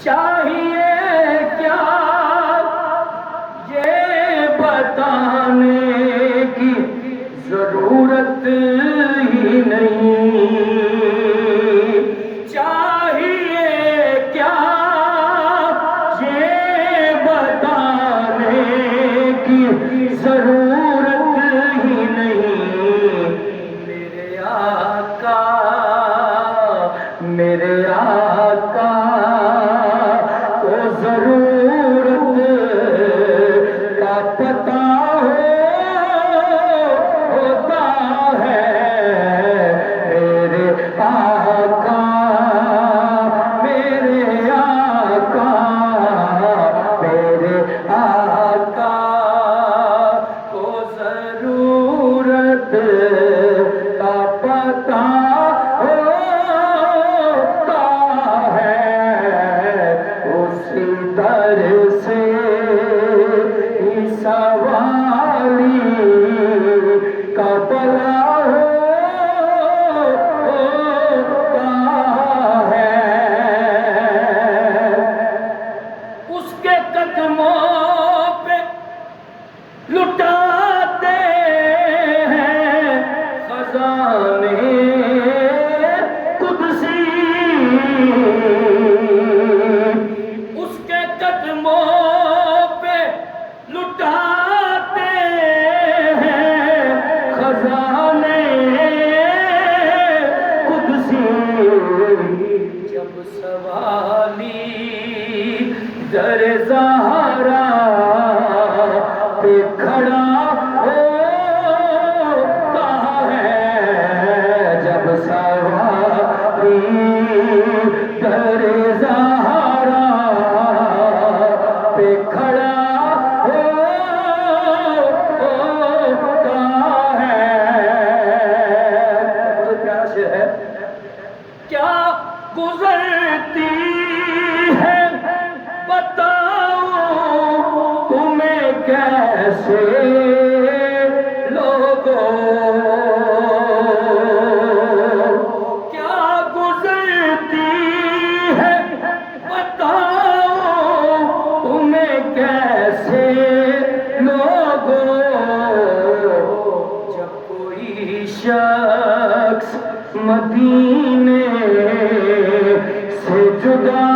چاہیے کیا یہ بتانے کی ضرورت ہی نہیں، چاہیے کیا یہ بتانے کی ضرورت ہی نہیں، میرے آقا میرے آقا کو ضرورت کا پتہ ہوتا ہے، میرے آقا میرے آقا میرے آقا کو ضرورت کا پتہ ہوتا ہے، اسی در سے ہی سوالی کا بلا ہوتا ہے، اس کے قدموں پہ لٹاتے ہیں خزانے قدسی، اس کے قدموں پہ لٹاتے ہیں خزانے قدسی، جب سوالی در زہرا پہ کھڑا ہوتا ہے، جب سوالی در زہرا پہ کھڑا ہوتا ہے، بہت پیارا شعر ہے، کیا گزرتی ہے بتاؤں تمہیں کیسے لوگوں، کیا گزرتی ہے بتاؤں تمہیں کیسے لوگوں، جب کوئی شخص مدینے سے جدا